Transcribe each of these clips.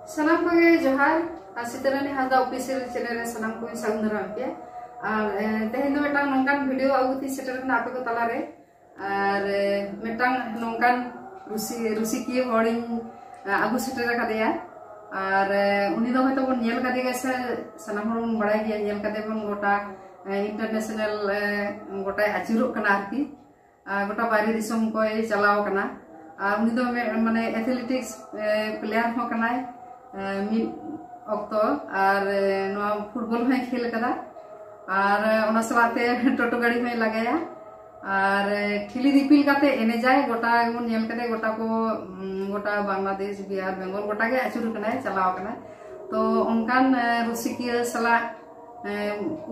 Salam ko johar asitara ni hada official channel salam ko saundara pe ar tehin do metang nongkan video aguti setter kana ape ko talare ar metang nongkan rusi ki horing agu setter kadeya ar uni do hoyto bon nyel kade gese sanam hor bon baday giya nyel kade bon gota international gota achuruk kana arki gota bari disom koy chalao kana ar uni do mane athletics player ho kana mid octo ar no football में खेल करा और ओना सलाते टोटो गाड़ी में लगाया और ठिली दिपिल काते एने जाए गोटा मन नेल कते गोटा को गोटा बांग्लादेश बिहार बेंगल गोटा के आचुर कनाय चलाव कना तो उनकान रुसिकिया सला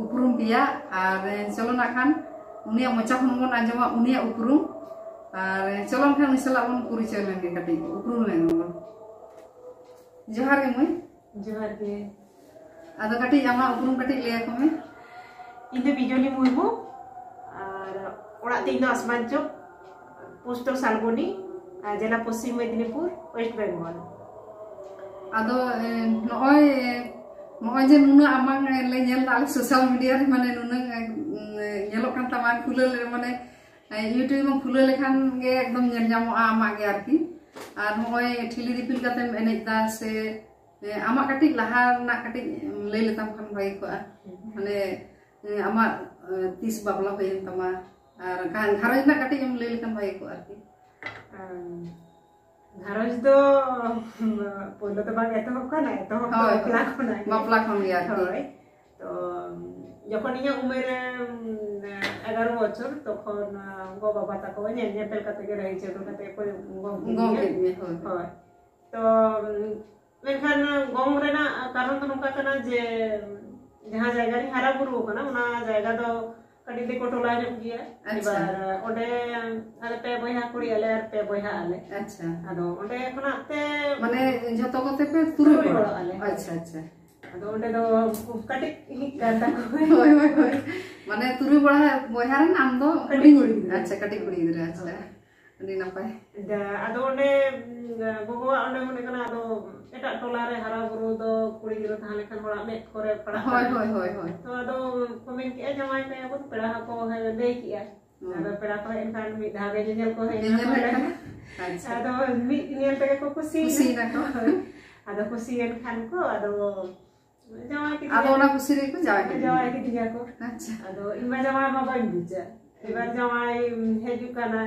उपरुम पिया और चलो ना खान उनिया मचा खन मन आजमा उनिया उपरुम और चलो खान मिसला बन परिचय लेंगे कटे उपरुम लेंगे जोहार के मुई जोहार के आदो कटी आमा उपरुम कटी ले को में इन्दु बिजली मुर्मू और ओड़ा तीन आसमान चौक पोस्टल सालबनी जिला पश्चिम मेदिनीपुर वेस्ट बेंगल आदो नय जे नुना आमांग ले नेल दाल सोशल मीडिया रे माने नुना नेलो कान तमा खुले माने यूट्यूब में खुले लेखान गे एकदम नेल जामो आमा गे आरकी और नय ठिली दिपिल काते एनेदा से आमा कटी लहा ना कटी ले लेताम खान भाई को माने आमा 30 बाबला होयन तमा और घारज ना कटी हम ले लेताम भाई को आरकी घारज दो पोलो तो बाग एतो होकना एतो बापला खन गया होय तो যখন ইয়া উমের 11 বছর তখন গো বাবা তাকো নেপেল কাতে গে রইছে তো কাতে গম হয় তো মেনখান গম রেনা কারণ তো নকা কানা যে जहां জায়গা রি হারা বুরু কানা ওনা জায়গা দো কটি দে কোটলা নে গিয়া এবার ওডে আলে পে বইহা কুড়ি আলে আর পে বইহা আলে আচ্ছা আদো ওডে খনাতে মানে যত কতে পে তুরু বড় আলে আচ্ছা আচ্ছা আদো ওডে দো কটি কাটা होय होय होय माने तुरु बड़ा बोहार नाम दो कुड़ी अच्छा कटी कुड़ी इधर अच्छा अडी नपाय आदो ओडे गोगोवा ओडे मने कना आदो एटा टोला रे हारा बुरु दो कुड़ी गिरो थाले खान बड़ा में करे पड़ा होय होय होय होय तो आदो कमेंट के जमाई पे अब पेड़ा को है दे किया आदो पेड़ा को एनखान मी धागे जेल को है अच्छा आदो मी नेल पे को खुशी ना को आदो खुशी एनखान को आदो जमाई के आदो ना खुशी रे को जमाई के दिया को अच्छा आदो इमा जमाई मा बाई बुझा एबार जमाई हेजु काना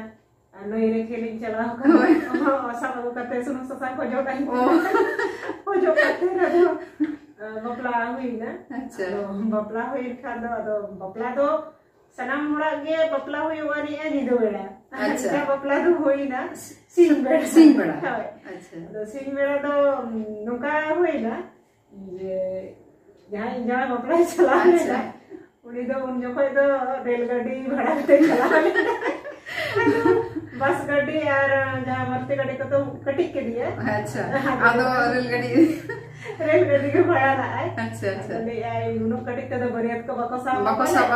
नई रे खेलिंग चला हो सब को कते सुनो ससा को जो टाइम को जो कते रे बपला हुई ना अच्छा बपला हुई खादो आदो बपला दो सनाम मोड़ा गे बपला हुई वानी ए निदो बेड़ा अच्छा बपला दो होई ना सिंग बेड़ा अच्छा तो सिंग बेड़ा दो नुका हुई ना जे जहां बपला चला अच्छा उनी दो उन जो कोई दो रेलगाड़ी भाड़ा ते चला बस गाड़ी यार जहां मरते गाड़ी को तो कटिक के दिया अच्छा आदो रेलगाड़ी के भाड़ा ना है अच्छा अच्छा ले आई उनो कटिक के तो बरियत को बको साब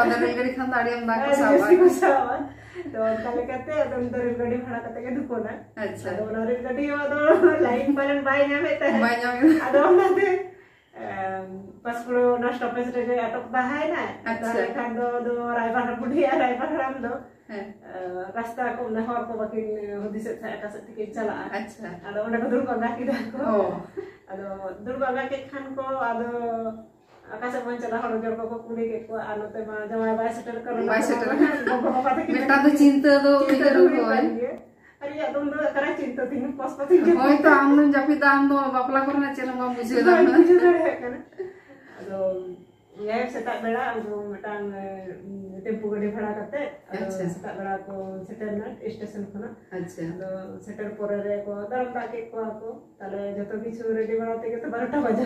आदो रेलगाड़ी खान दाड़ी हम दाको साब तो काले कहते तो रेलगाड़ी भाड़ा करते के दुको ना अच्छा तो ना रेलगाड़ी आदो लाइन पालन बाय ना में आदो ना दे पासपुरो ना स्टॉपेज रे अटक दा है ना अच्छा खान दो रायबार बुढ़िया रायबार राम दो रास्ता को ना हर को बाकी हुदी से आकाश থেকে चला अच्छा आदो ओंडे को दुर्गंगा की दाको आदो दुर्गंगा के खान को आदो आकाश मन चला हर जर को कुड़ी के को आनते मा जमा बाय सेटल करो बाय सेटल बाबा के बेटा तो चिंता दो इधर हो अरे या तुम तो करा चिंता थी पसपति होय तो हम जपी दाम दो बापला करना चलो हम बुझे दा आदो ये सेटा बेड़ा जो मटांग टेम्पो गाड़ी भाड़ा करते अच्छा सेटा बेड़ा को सेटर ना स्टेशन खना अच्छा तो सेटर परे रे को दरम ताके को ताले जतो किछु रेडी बनाते के तो 12टा बजे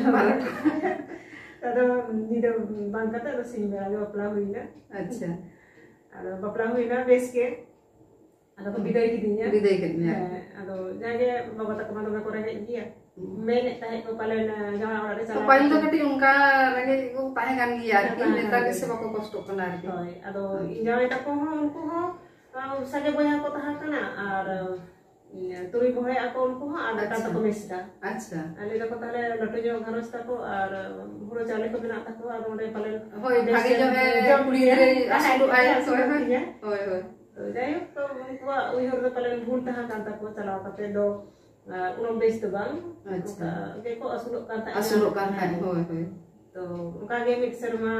तदो निदो बांकता तो सिंह बेड़ा बपला हुई ना अच्छा आदो बपला हुई ना बेस के आदो को विदाई की दिया आदो जागे बाबा तक मा को रहे गया मैंने ताहे को पालन जमा वाला तो पाइल तो कटी उनका रगे को ताहे गान गया कि नेता के से बको कष्ट करना है आदो जमा तक को उनको हो सगे बया को ताहा कना और turi bohe ako unku ha ada kata komista. Acha. Ali dako tale latu jo gharos tako ar huro chale ko bina tako ar onde palen hoi bhage jo he kuri re asu aya so he hoi hoi to jai to unku uihor do palen bhul taha kan tako chala kate do unom bes to bang ke ko asulok kan ha hoi hoi to uka ge mixer ma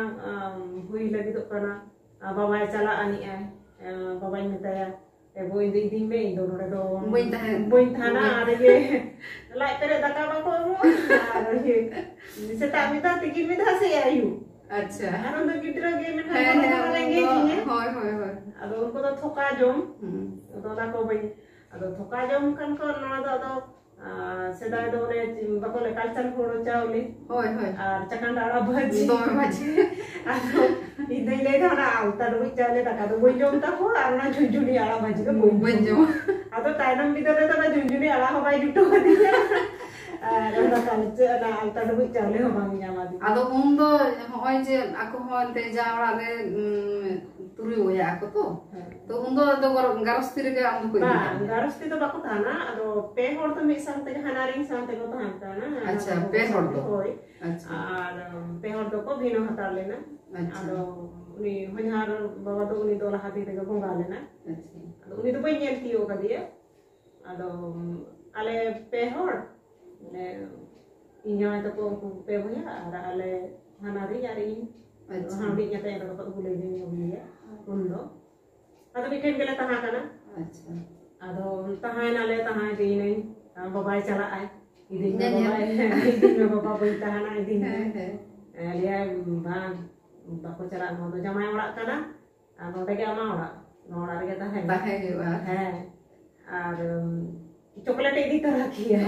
hui lagi to kana babai chala ani ai babai metaya boy di me do no do boy thana are ge lai pere daka ba ko ro are ge seta mita tiki mita se ayu acha aron do gidra ge me na ge ni hoi hoi hoi ado unko do thoka jom do na ko bai ado thoka jom kan ko na do sedai do ne bako le culture horo chauli hoi hoi ar chakanda ara bhaji do bhaji ado idai le thana alta do chale taka do boi jom ta ko ar na junjuni ara bhaji ko boi jom ado tainam bidore to na junjuni ara hobai juto diya ar na culture na alta do chale ho bang nyama di ado undo hoi je ako ho te ja ora re turi oya ako to undo do garosti re am ko garosti to bako thana ado pe hor to mi sang te hanaring sang te ko than kana acha pe hor do hoi acha ar pe hor do ko bhino hatar lena ado uni honhar baba do uni do la hati te ko bonga lena ado uni do bai nyel tiyo ka dia ado ale pe hor ne inya to ko pe boya ara ale hanari yari handi nya te ko ko bule ni ya undo ado bikin gele taha kana acha ado tahain ale tahain di nei babai chala ai idin babai baba bai tahana idin alia bang bako chala mo do jamai ora kana ado te ga ma ora re ta hai hai ar chocolate idi tarah kiya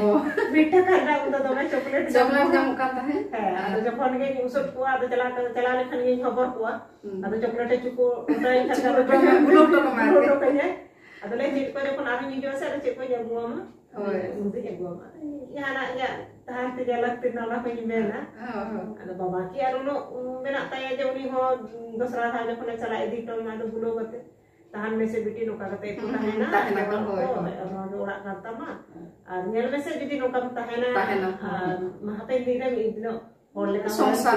मीठा करना उदा दो मैं chocolate jam kata hai ado jopon ge usut ko ado chala le khan ge khobor ko ado chocolate chuko utai khan ka belum to ma to kanya ado le jit ko jopon ari ni jo sa ado chek ko jago ma undi jago ma ya na ya tahan te galak te nala ko ni mena ado baba ki aruno mena taya je uni ho dosra ha jopon chala idi to ma ado bulo gate tahan में से बिटी नोका कते को tahena ado ora kata ma nyel में से बिटी नोका tahena mahape dira idno horle ka sonsar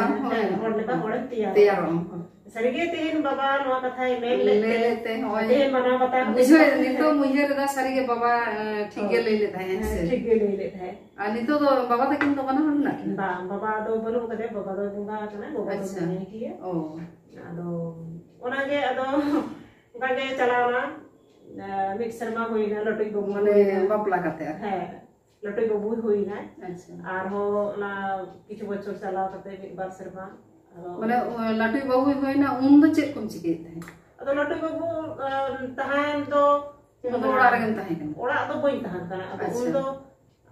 horle ka hore tiar sarige tehin baba no katha meg lete hoy mana bata मुझे नितो मुझे दा sarige baba ठीक ले लेता है से ठीक ले लेता है नितो तो baba तकिन तो बना हम ना baba do bolu kade baba do bunga kana baba do ni ki O ado ona ge ado गागे चलाना मिक्सर में हुई ना लटई बबू माने बापला करते है लटई बबू हुई ना अच्छा आर हो ना किछु बच्चों चला करते एक बार सरमा माने लटई बबू हुई ना उन दो चेक कोन चिके है अदो लटई बबू तहान दो ओड़ा रगन ताहे कन ओड़ा दो बई तहान kana अदो उन दो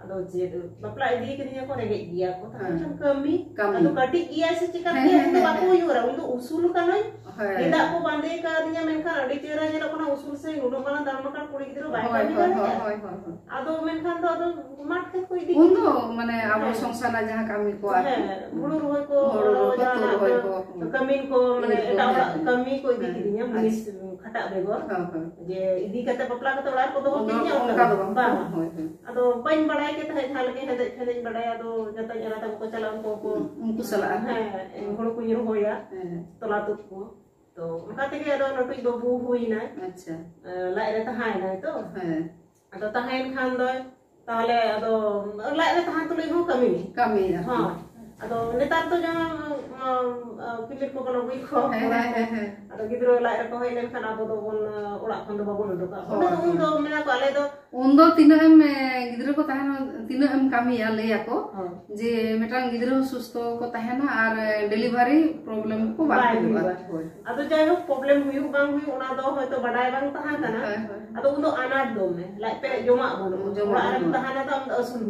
ado je bapla idi kini ko rege dia ko tan kami ado kati iya se cikat dia undo baku yura undo usul kanai ida ko bande ka dinya menkan adi tira jera kona usul se undo kana dharma kan kuri gidro bai kami kan ado menkan do ado mat ke ko idi undo mane abo songsana jaha kami ko ar bulu roy ko kami ko mane eta kami ko idi dinya munis khata begor je idi kata bapla kata ular ko do hotinya onka do bang ado bain badai ke tahe thal ke hede badai ado jata era ta ko chala unku sala holo ko yiru hoya tola tu ko to onka tege ado lotui babu huina acha lai re tahai na to ado tahain khan do tahale ado lai re tahan tu lego kami ha ado netar to jama kilit ko kono wi ko ado gidro lai re ko hoy len khan abo do bon orak khan do babon do ka undo mena ko ale do undo tina em gidro ko tahena tina em kami ya le ako je metang gidro susto ko tahena ar delivery problem ko ba ado jai ho problem huyu bang huyu ona do hoyto badai bang tahan kana ado undo anat do me lai pe joma bono joma ar tahana to am asul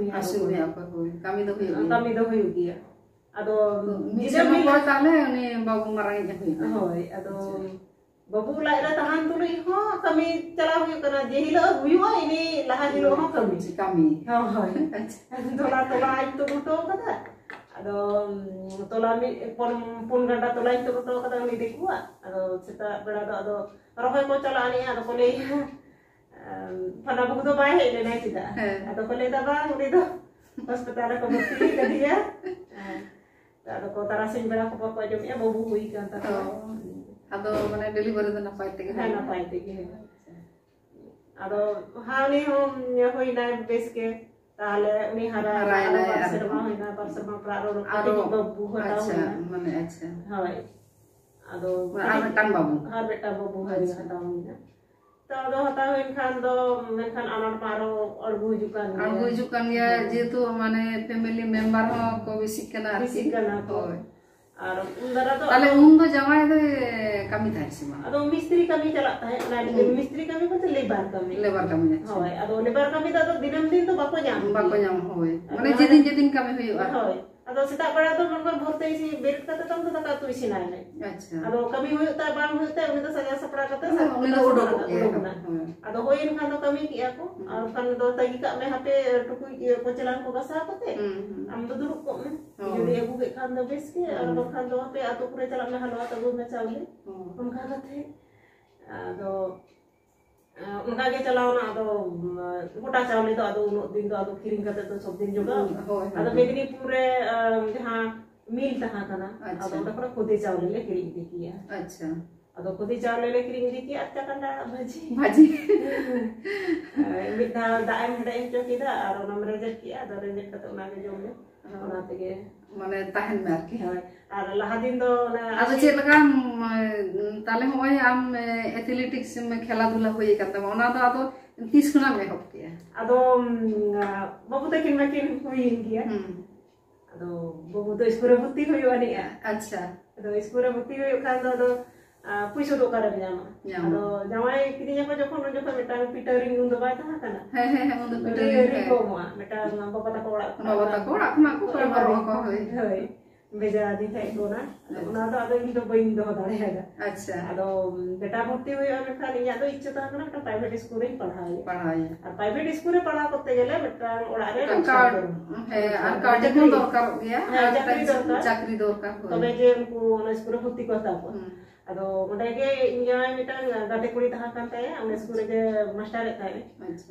mi apa hoy kami do huyu dia ado gidro ko tale ni babu marang ja huyu hoy ado babu lai ra tahan tulu ho kami chala huyu kana je hilo huyu ini laha hilo ho kami hoy tola itu to kada ado tola mi pun ganda tola itu to kada ni dikua ado seta beda ado rohoy ko chala ani ado kole Pada buku tu baik dia naik tidak. Atau kalau tak bang, itu hospital aku bukti ke dia. Atau kau tarasin berapa apa jam ya bawa buku ikan tak. Atau mana delivery tu nampai tegi. Nampai tegi. Atau hal ni hom ya hoi naik base ke. Tahle uni hara serma hina par serma praro aro babu hata mane acha hai ado har beta babu hari hata hina to ado hata hin khan do menkan anak paro argu jukan ya jetu mane family member ho ko bisikana ko আর উন্দারা তো তাহলে উন্দো জামাই দে কামি থাকছে মা আদো মিস্ত্রি কামি চালাত হয় না মিস্ত্রি কামি করতে লেবার কামি হয় আদো লেবার কামি তো দিনম দিন তো বাকো জাম হয় মানে যেদিন কামি হইবা হয় আদো সেটা বড়া তো মনকর ভরতে ইসি বের করতে তো টাকা তো ইসি নাই আচ্ছা আদো কামি হইতা বাং হইতা উনি তো সাজা সপড়া করতে উনি তো ওডো আদো হইন খান তো কামি কি আকো আর খান তো তাগি কা মে হাতে টুকু ko jalan ko basa kote am do duruk ko me jadi aku ke kan do beske ar do kan do pe ato pure jalan me halo ato me chawle unka kate ado unka ge chalaw na ado gota chawle do ado unot din do ado kiring kate to sob din juga ado medinipur re jaha mil taha kana ado oda pura khode chawle le kiring dikiya acha ado khode chawle le kiring dikiya acha kanda bhaji midna daem daem chokida ar ona rejet kiya ado rejet kate ona ge jomle ona tege mane tahen me arki ar laha din do na ado chet laka tale hoy am athletics me khela dhula hoye kanta ona do ado 30 khona me hop kiya ado babu takin makin hoyin kiya ado babu to iskure bhutti hoyo ani acha ado iskure bhutti hoyo kan do puiso do kara nyama ado jamai kidinya ko jokon metang pitering undo bai ta kana undo pitering ko ma metang baba ta ko ora khna ko baro ko hoy beja di thai ko na ona do ado indo bain do dare haga acha ado beta bhorti hoyo ame khan inya do ichha ta kana ta private school re padhai ar private school re padha korte gele metang ora re card ar card ko dorkar gya chakri dorkar tobe je unku ona school re bhorti ko ta ko ado onde ge inya metang gate kuri taha kan tae ame school re master tae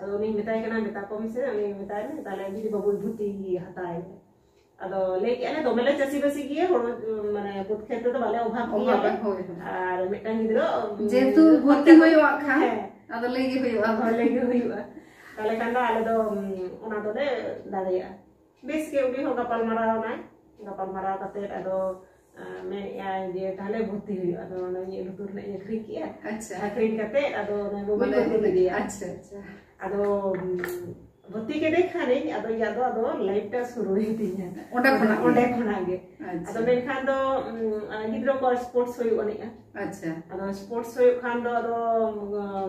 ado ni metai kana meta ko mise ani metai ne tale jidi babu bhuti hatai ado leki ane domele chasi basi giye mane bud khetre to bale obhab giye ar metang gidro jetu bhorti hoyo kha ado legi hoyo tale kanda ale do ona do le dareya bes ke ubi ho gapal marao kate ado me ya je tale bhorti hoyo ado ona ye lutur ne ye khri kiya acha khri kate ado na bobi bhorti diya acha ado bhorti ke dekha nei ado ya do life ta shuru hitinya onde khona ge ado men khan do gidro ko sports hoyo ani acha ado sports hoyo khan do ado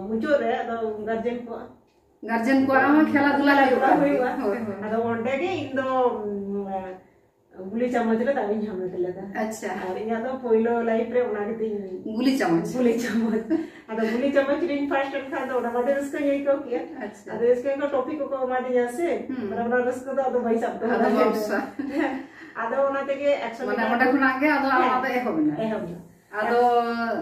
mujo re ado guardian ko ama khela dhula hoyo ado onde ge indo guli chamoch le tabi hamle tele ta acha ar inya do poilo life re ona ge tin guli chamoch ado guli chamoch ring first khan do ona made usko yei ko kiya acha ado iske ko topic ko made jase bara usko do ado bhai sab ado ona tege 100 mane onde khona ge ado amada ehobna ado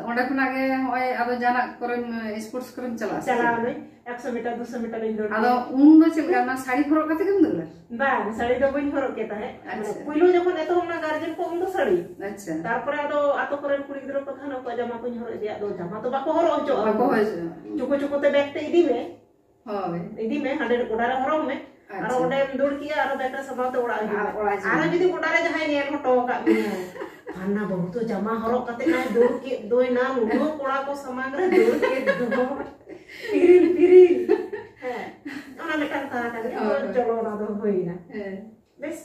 onde khona ge hoy ado jana korem sports korem chala ne 100 meter 200 meter indoor ado undo chelga na sari horok kate kem dula ba sari do bain horok ke tahe puilo jokon eto na guardian ko undo sari acha tarpore ado ato koren kuri gidro ko thano ko jama ko horok dia do jama to bako horok hojo chuko te bekte idi me hande godare horok me aro onde dor kiya aro bekta sabate ora aro jodi godare jahai niel hoto ka anna bahut jama horok kate na dor ki doi na undo kora ko samang re dor ke do piril ona metan ta kan cholo na do hoina bes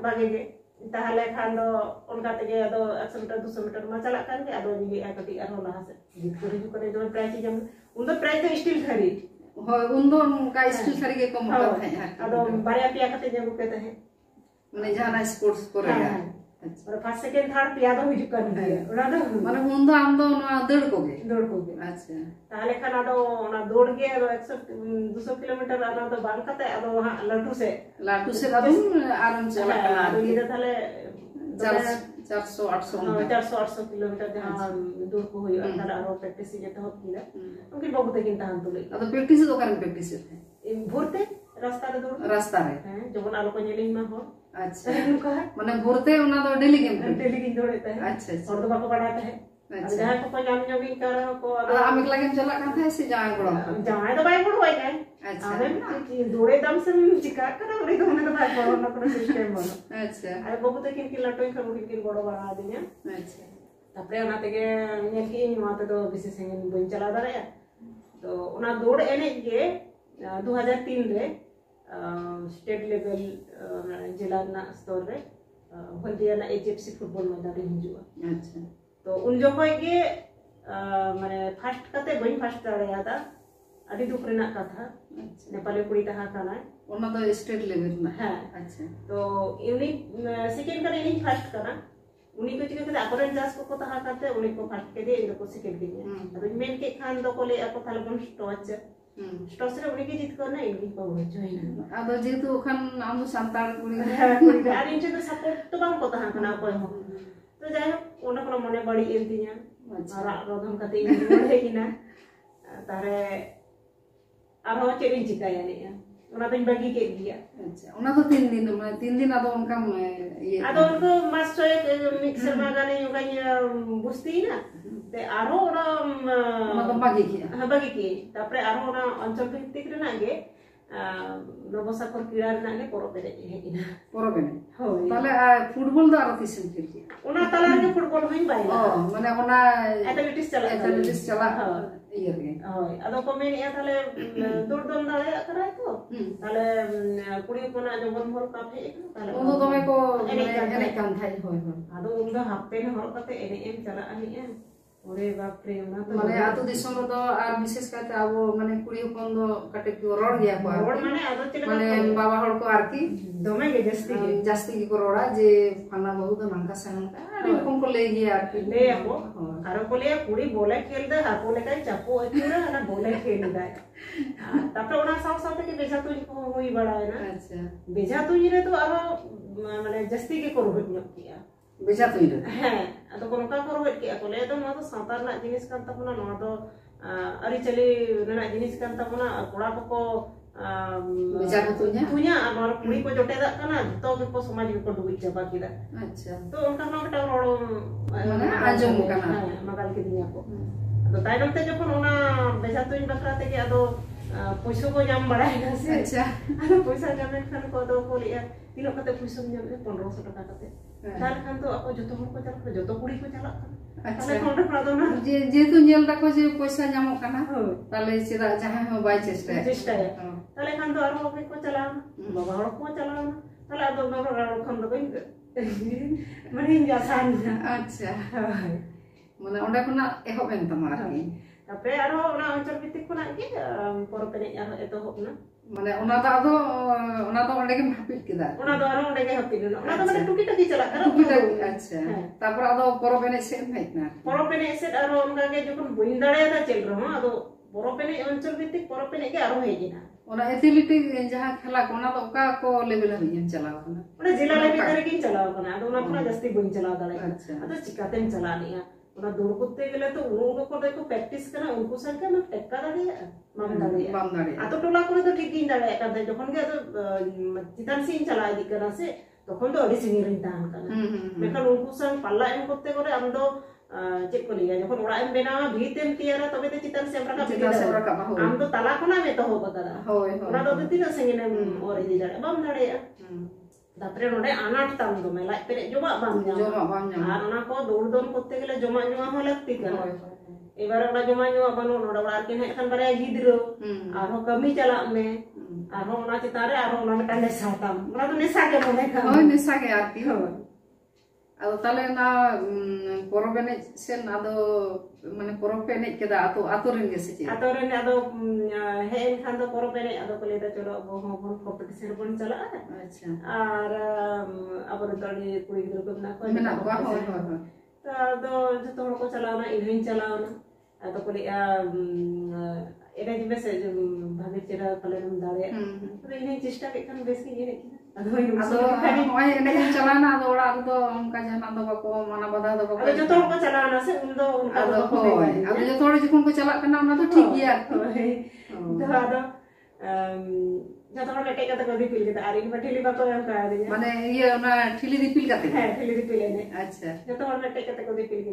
bage ge tahale khan do onka tege ado 100 meter 200 meter ma chalak kan ge ado jigi akati aro laha se git kore ju kore do price jam undo price to still khari hoy undo ka still khari ge kom ka hai ado barya pia kate jam ke tahe mane jana sports korega और first second third पिया दो हिजु कर दिया ओना दो माने उndo am do na dod ko ge अच्छा ताले खाना दो ओना दौड़ के 100 200 किलोमीटर आना तो बांग कते अदो लाटू से ado aram chala kana ado ida thale 400-800 kilometre जहाँ दूर को हुई और ताला आरो प्रैक्टिस ये तो होती है उनकी बहुत है किंता हम तो ले अब प्रैक्टिस तो करें प्रैक्टिस है भोरते रास्ता रे दूर रास्ता रे हैं जब आलो को जेलिंग में हो अच्छा माने भोरते उना तो डेली गेम दौड़ते हैं अच्छा और तो बाको बढ़ाता है जहाँ को जाम जोगिंग कर को आम एकला गेम चला kan था से जाए बड़ो जाए तो भाई बड़ो है काय अच्छा आवे दौड़े दम से चिका करा उड़ी तो हमने तो भाई बड़ो ना कोनो सिस्टम बनो अच्छा अरे बहुत किन किन लटोई कर किन बड़ो बड़ा दिया अच्छा तापरे ओना तेगे नेल की माते तो विशेष हेंगे बइन चला दारे तो ओना दौड़ एने के 2003 रे स्टेट लेवल जिला ना स्तर रे हल्दिया ना एचएफसी फुटबॉल मैदान रे हिजुआ अच्छा तो उन जगह के माने फास्ट कते बइन फास्ट दाड़े आदा अडी दुख रेना कथा नेपाली कुड़ी तहा काना ओना तो स्टेट लेवल ना हां अच्छा तो इनी सेकंड करे इनी फास्ट करा उनी को चिका अकोरेन जास को तहा काते उनी को फास्ट के दे इन को सेकंड के अब मेन के खान दो को ले ako थाले बन स्टॉच स्टॉच रे उनी के जीत करना इनी को हो जोइन अब जेतु खान आम सांतार कुड़ी आर इन से सपोर्ट तो बाम को तहा काना कोई हो तो जाय ओना को मने बड़ी एलतिया और रोधम कते इन बड़े किना तारे आरो चेरिन चिकाया ने ओना तो बगी के दिया अच्छा ओना तो 3 दिन आदो उनका ये आदो उनको मास्टर एक मिक्सर में गाने योगा बुझती ना ते आरो ओना तो बगी के हां बगी के तापरे आरो ओना अंचल भित्तिक रे नागे नबसाखर क्रीड़ा रे परो पेरे हेकिना परो पेरे होय ताले फुटबॉल दा आरो तिसन फिर के ओना ताला रे फुटबॉल होइन बाई माने ओना एथलेटिक्स चला ये रे होय आदो को मेन या ताले दौड़ दम दाड़े करा तो ताले कुड़ी कोना जबन भर काफे ताले उन तो को एने कान थाई होय आदो उन दा हाफ पेन हर कते एने एम चला आनी ओरे बाप रे ओना तो माने आतु दिसम दो आर विशेष करते आबो माने कुड़ी कोन दो कटे को रोड गया को रोड माने आदो चले माने बाबा हड़ को आरकी दमे के जास्ती की रोड़ा जे फाना बहुत नंका सन अरे कोन को ले गया आरकी ले आबो आरो को ले कुड़ी बोले खेल दे हाको ले काई चापो अचुरा ना बोले खेल दे तापरे ओना साव साव के बेजा तुई को होई बड़ा है ना अच्छा बेजा तुई रे तो आरो माने जास्ती के को रोड किया बेजा तुई रे हां अतो कोन का को रोड किया को ले तो नो तो सातार ना जिनिस कान तपना नो तो अरि चली ना जिनिस कान तपना कोड़ा को बेजा को तुnya और कुड़ी को जोटे दा कना तो के को समाज को डुबी चाबा किदा अच्छा तो उनका नो बेटा रोड माने आजम कना मगाल के दिया को तो ताइम ते जखन ओना बेजा तुई बकरा ते के अदो पैसा को जाम बड़ाई ना से अच्छा अदो पैसा जामे खान को दो को लिया तीनो कते पैसा जाम 1500 टाका कते तार खान तो ako joto hor ko chalak joto kudi ko chalak अच्छा कोन प्रदो ना जे तो नेल दा को जे पैसा जामो कना ताले सिरा जहां हो बाय चेष्टा है ताले खान तो आरो को चला बाबा हड़ को चला ताले अदो बाबा खान दो माने जासान अच्छा माने ओंडा कोना एहो बेन तमार की तापरे आरो ओना अंचल भित्तिक कोना के परो पेने आरो एतो होना माने ओना दा ओंडे के हापिट केदा ओना दो आरो ओंडे के हापिट ओना तो माने टुकी टकी चला करा टुकी टकी अच्छा तापर आदो परो पेने से हेतना परो पेने से आरो ओनका के जखन बइन दाड़े दा चल रहो आदो परो पेने अंचल भित्तिक परो पेने के आरो हेगिना ओना एथलेटिक जहां खेला कोना तो ओका को लेवल हरियन चलाव कना ओना जिला लेवल करे किन चलाव कना आदो ओना पूरा जस्ती बइन चलाव दाड़े आदो चिकातेन चला लिया ओना दौड़ करते गेले तो उनको को देखो प्रैक्टिस करना उनको संख्या में टेक्का दाड़े माम दाड़े आतो टोला को तो ठीक गिन दाड़े काते जखन के तो चितान सिन चला इदी करा से तखन तो अडी सिंगी रिन तान कना मेकन उनको संग पल्ला एम करते करे हम दो चेक को लिया जखन ओड़ा एम बेना भीतेम तियारा तबे ते चितान से रका हम तो तला कोना में तो हो बकदा होय ओना तो तीन संगे और इदी दाड़े बाम दाड़े तापरे नोडे आनाट ताम दो मेला पेरे जोमा बाम जाम आर ओना को दौड़ दौड़ करते गेले जोमा जोमा हो लगती कना एबार ओना जोमा जोमा बनो नोडे ओड़ा के ने खान बारे गिदरो आर हो कमी चला में आर हो ओना चितारे आर ओना में टले साताम ओना तो नेसा के मोने का होय नेसा के आरती हो आदो ताले ना परबेने सेन आदो माने परबेने केदा आतो रेन गे से आतो रेन आदो हेन खान दो परबेने आदो को लेदा चलो गो हो कॉम्पिटिशन बन चला अच्छा और अब तड़ी कुड़ी गिदर को ना को मेना बा होय होय तो जतो हड़ को चलावना इनहिन चलावना आदो को लिया एरे जिबे से भागे चेरा पले हम दाड़े तो इनहिन चेष्टा के खान बेस के ये होय एने चलाना दो ओड़ा दो उनका जहां दो बको माना बाधा दो बको जो तो को चलाना से उन दो उनका दो होय अब जो थोड़ी जखन को चला करना ना तो ठीक गया तो आदो जो तो लेटे का तो दिपिल के आरी में ठिली बाको हम का दे माने ये ना ठिली दिपिल करते है ठिली दिपिल ने अच्छा जो तो लेटे का तो दिपिल के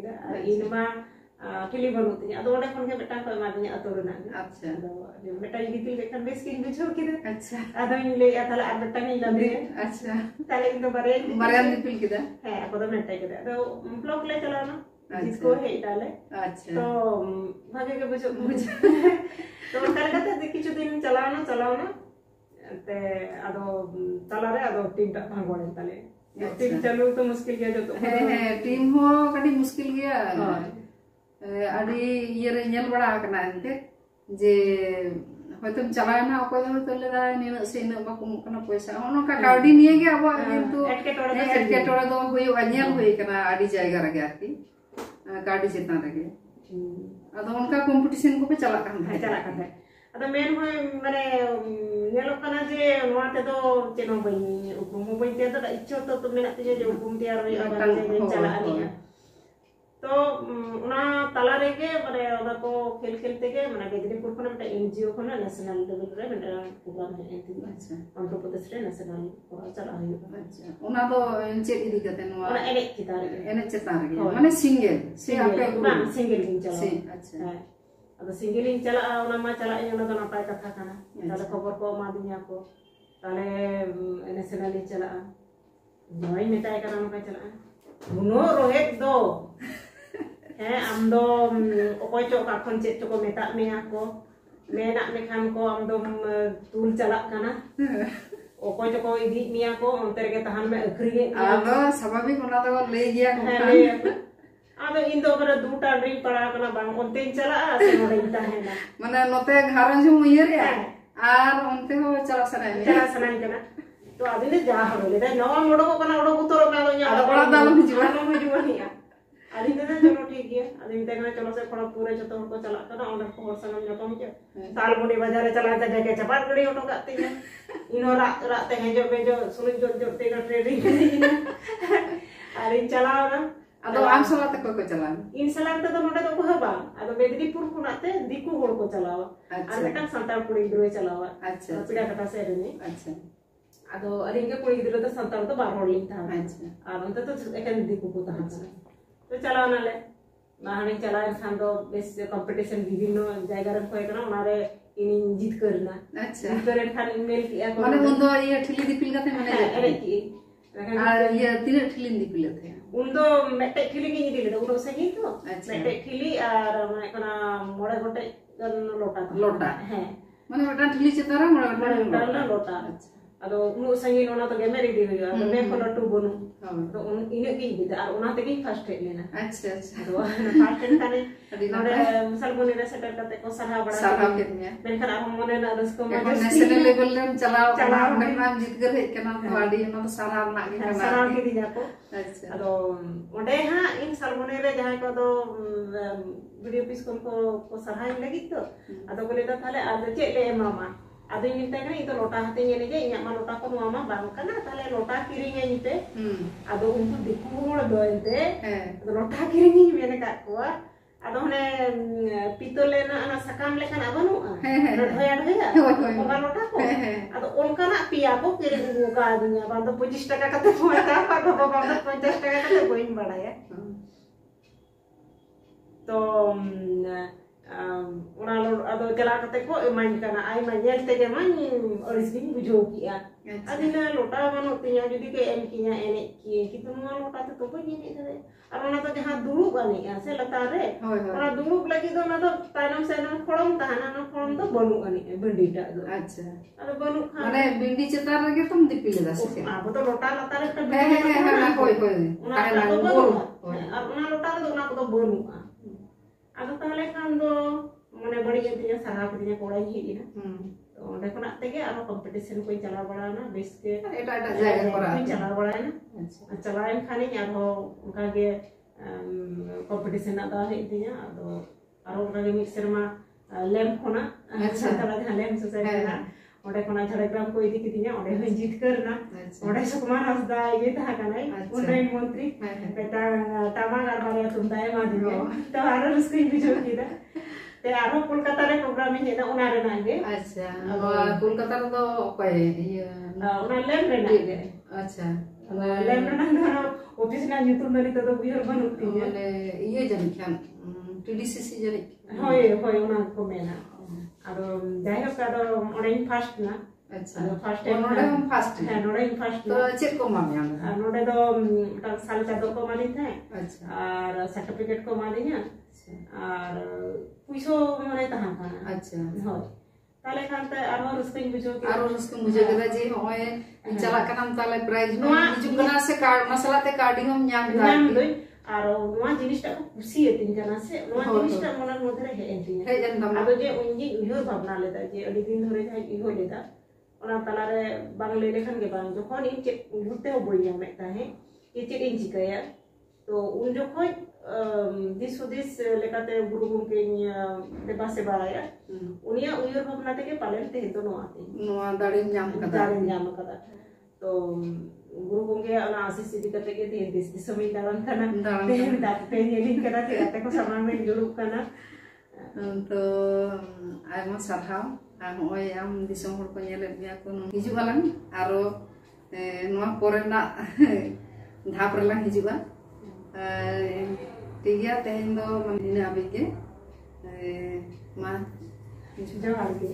इनमा ठिली बनोती अदो ओडे खन के बेटा को मा दिया अतो रना अच्छा जो बेटा दिपिल के खन बेस किन बुझो के अच्छा अदो इन ले ताले आ बेटा नहीं लदे अच्छा ताले इन तो बारे दिपिल के है ako तो मेटे के अदो ब्लॉग ले चला ना जिसको है ताले अच्छा तो भागे के बुझो तो ताले कते किछु दिन चलाओ ना ते अदो तला रे अदो टीम टा भागोड़े ताले टीम चालू तो मुश्किल गया जो तो है टीम हो कड़ी मुश्किल गया अड़ी ये रे नेल बड़ा कना एंते जे होयतो चलाना अकोय दो तो लेदा निन से न बाको कना पैसा होनो का काउडी निये गे अब किंतु एटके टोड़ा दो होय अनियल होय कना अड़ी जायगा रे आरकी गाड़ी चेता रे अदो उनका कंपटीशन को पे चला kan अदो मेन होय माने नेलो कना जे नोते दो चेनो बई उपम बई ते तो इच्छा तो मेना ते जे उपम तैयार होय अब चला आनी तो उना तला रेगे माने ओदा को खेल खेलते के माने बेदनीपुर खन मटा एनजीओ खन नेशनल लेवल रे मटा प्रोग्राम है एंती अच्छा आंध्र प्रदेश रे नेशनल चला हुई अच्छा उना दो चेक इदी कते नो उना एने चिता रे माने सिंगल से आपे सिंगल गिन चला अच्छा अब सिंगल गिन चला उना मा चला उना तो नापाय कथा kana ताले खबर को मा दिया को ताले नेशनल चला नय मेटाय kana मा चला उनो रोहेत दो है आम दो ओकोय चो का खन चेत को मेता मेया को मेना मेखान को आम दो तुल चला kana ओकोय को इदी मिया को अंतर के तहान में अखरी आदो स्वाभाविक उना तो ले गया को आदो इन दो बरे दूटा ड्रिंक पड़ा kana बांग ओनते चला से नोडे ताहेना माने नोते घरन जो मुयर या आर ओनते हो चला सनाई kana तो आदिने जा हले दा नवा मोडो को kana ओडो उतरो में आदो आदो बड़ा दाल हिजुआ आदिने दा चलो ठीक है आदिने तेना चलो से थोड़ा पूरे जो तो को चला kana ओंडर को हर संगम जतम के सालमुनी बाजार चला ता जाके चपात गड़ी ऑटो काते इनो रात ते हेजो बेजो सुन जो ते का ट्रेडिंग आरिन चलाओ ना अदो आम सला तक को चला इन सलाम तो नोडे तो को हबा अदो बेदनीपुर खुनाते दिकु होड़ को चलावा आर बेटा संताल कुड़ी इधर चलावा अच्छा पिड़ा कटा से रे अच्छा अदो अरिंगे कुड़ी इधर तो संताल तो बार होड़ लिन था अच्छा आर उनते तो एकन दिकु को था तो चलाओ नाले माहनी चला खान दो बेस कंपटीशन विभिन्न जायगा रे होय कना उनारे इन जीत करना अच्छा जीत करे खान ईमेल किया माने बंदो ये ठिली दिपिल कते माने अरे की और ये तीन ठिली दिपिल थे उन्दो मेटे खिली की दिले उनो सही तो मेटे खिली और माने कना मोड़े गोटे लोटा है माने मोटा ठिली चतारा मोड़े लोटा अच्छा अदो उनु सही नोना तो गेमेरी दी हुई अदो मैं को लट्टू बनु तो उन इने की बिदा और उना ते की फर्स्ट लेना अच्छा अच्छा अदो फर्स्ट थाने नोडे सलबोनी रे सेटल करते को सराह के मैं खरा हम मोने ना रसको में नेशनल लेवल रे चलाओ नाम जीत कर हे केना तो आडी ना सराह ना के करना सराह के दी जाको अच्छा अदो ओडे हां इन सलबोनी रे जहां को दो वीडियो पीस को सराह लगी तो अदो बोले तो थाले आदो चे ले मामा अदो इनते कने इ तो लोटा हते ने जे इया मा लोटा को मामा बांग कना ताले लोटा किरिंगे निते अदो उनको दिकुड़ दोइते अदो लोटा किरिंगे मेने का को अदो हने पितोले ना सकाम लेखन अबनु ढोया ओका लोटा को अदो उनका ना पिया को किरिंग का दुनिया बांदो 25 টাকা कते होता पाको बाबा 50 টাকা कते कोइन बढ़ाया तो उना अदो चला कते को माइन kana आई माइन ते के माइन ओरिजिन बुझो किया अदिना लोटा मानो तिया जदी के एम किया एने किए कि तुम लोटा तो बनी ने करे और उना तो जहां दुरुब बने से लता रे और दुरुब लगी तो ना तो तानम से ना खोड़म ताना ना खोड़म तो बनु अने बिंडीटा दो अच्छा अरे बनु खा माने बिंडी चतार रे तुम दिपिले दा से अब तो लोटा लता रे तो है कोई उना तो बनु और उना लोटा तो उना को बनु अदो ताले खान दो माने बड़ी दिया सराह दिया कोड़ा ही ना तो ओंडे कोना तेगे आरो कंपटीशन को चला बड़ा ना बेस के एटा जायगा करा चला बड़ा ना अच्छा चलाइन खानी आरो उनका के कंपटीशन ना है दिया आरो उनका के मिक्सर मा लैम्प होना अच्छा तला जहां लैम्प सोसाइटी ना ᱚᱸᱰᱮ ᱠᱷᱚᱱᱟᱜ ᱡᱷᱟᱲᱜᱨᱟᱢ ᱠᱚ ᱤᱫᱤ ᱠᱤᱫᱤᱧᱟ ᱚᱸᱰᱮ ᱦᱚᱸᱧ ᱡᱤᱛᱠᱟᱹᱨᱱᱟ ᱚᱸᱰᱮ ᱥᱩᱠᱩᱢᱟᱨ ᱦᱟᱸᱥᱫᱟ ᱤᱭᱟᱹ ᱛᱟᱦᱮᱸ ᱠᱟᱱᱟᱭ ᱩᱱᱨᱮᱱ ᱢᱚᱱᱛᱨᱤ ᱴᱟᱢᱟᱠ ᱟᱨ ᱵᱟᱨᱭᱟ ᱛᱩᱢᱫᱟᱜ ᱮᱢᱟᱫᱤᱧᱟ ᱛᱚ ᱟᱨᱚ ᱨᱟᱹᱥᱠᱟᱹᱧ ᱵᱩᱡᱷᱟᱹᱣ ᱠᱮᱫᱟ ᱛᱮ ᱟᱨᱦᱚᱸ ᱠᱳᱞᱠᱟᱛᱟ ᱨᱮ ᱯᱨᱳᱜᱨᱟᱢ ᱤᱧ ᱦᱮᱡ ᱮᱱᱟ ᱚᱱᱟ ᱨᱮᱱᱟᱜ ᱜᱮ ᱟᱪᱪᱷᱟ ᱠᱳᱞᱠᱟᱛᱟ ᱨᱮᱫᱚ ᱚᱠᱚᱭ ᱤᱭᱟᱹ ᱚᱱᱟ ᱞᱮᱢ ᱨᱮᱱᱟᱜ ᱜᱮ ᱟᱪᱪᱷᱟ ᱞᱮᱢ ᱨᱮᱱᱟᱜ ᱫᱚ ᱚᱯᱷᱤᱥ ᱨᱮᱱᱟᱜ ᱧᱩᱛᱩᱢ ᱫᱚ ᱱᱤᱛᱚᱜ ᱫᱚ ᱩᱭᱦᱟᱹᱨ ᱵᱟᱹᱱᱩᱜ ᱛᱤᱧᱟ ᱢᱟᱱᱮ ᱤᱭᱟᱹ ᱡᱟᱹᱱᱤᱡ ᱠᱷᱟᱱ ᱴᱤᱰᱤᱥᱤᱥᱤ ᱡᱟᱹᱱᱤᱡ ᱦᱳᱭ ᱦᱳᱭ ᱚᱱᱟ ᱠᱚ ᱢᱮᱱᱟ ᱟᱫᱚ ᱡᱟᱭᱦᱳᱠ ᱟᱫᱚ ᱚᱸᱰᱮᱧ ᱯᱷᱟᱥᱴ ᱱᱟ ᱟᱪᱪᱷᱟ ᱯᱷᱟᱥᱴ ᱱᱚᱰᱮ ᱦᱚᱸ ᱯᱷᱟᱥᱴ ᱦᱮᱸ ᱱᱚᱰᱮᱧ ᱯᱷᱟᱥᱴ ᱛᱚ ᱪᱮᱫ ᱠᱚ ᱮᱢᱟ ᱢᱮᱭᱟ ᱱᱚᱰᱮ ᱫᱚ ᱢᱤᱫᱴᱟᱝ ᱥᱟᱞ ᱪᱟᱫᱚᱨ ᱠᱚ ᱮᱢᱟᱫᱤᱧ ᱛᱟᱦᱮᱸ ᱟᱪᱪᱷᱟ ᱟᱨ ᱥᱟᱨᱴᱤᱯᱷᱤᱠᱮᱴ ᱠᱚ ᱮᱢᱟᱫᱤᱧᱟ ᱟᱨ ᱯᱩᱭᱥᱟᱹ ᱢᱟᱱᱮ ᱛᱟᱦᱮᱸ ᱠᱟᱱᱟ ᱟᱪᱪᱷᱟ ᱦᱳᱭ তাহলে খানতে আরো রসকাই বুঝো কি আরো রসকাই বুঝো কেদা যে হয় চালা কানাম তাহলে প্রাইজ নোয়া হিজুক কানা সে কার্ড মশলাতে কার্ডিং হম ᱧᱟᱢ দা দই আর নোয়া জিনিসটা খুশি এতিন জানা সে নোয়া জিনিসটা মনের মধ্যে হে এন্টিং হে জানতাম আদো যে উনি উইহর ভাবনা লেদা যে আদি দিন ধরে যাই ইহো লেদা ওনা তালারে বাংলা লেখান গে বাং যখন ইন চেক ঘুরতে বই ᱧᱟᱢ ᱮᱫ ᱛᱟᱦᱮᱸ ᱪᱮᱫ ᱤᱧ ᱪᱤᱠᱟᱹᱭᱟ ᱛᱚ ᱩᱱ ᱡᱚᱠᱷᱚᱡ दिस हुदिस लेकाते गुरु गंकेᱧ देबा सेबाया उनिया उयहर भावना तेगे पालेन तेहे तो नोआ दाड़ेम ᱧᱟᱢ कदा तो गुरु गंके अना आशीष इदी कते के देह दिस दिसमई दारन kana तेहे दाते येलिन कदा ते आते को सामान में जुड़ुक kana तो आयमा सारहाव होय आम दिसम हर को ñeled बिया को हिजु आलां आरो नोआ पोरेना धाप रेलां हिजुआ टिया तेहेन दो माने आबे के मा जोहार के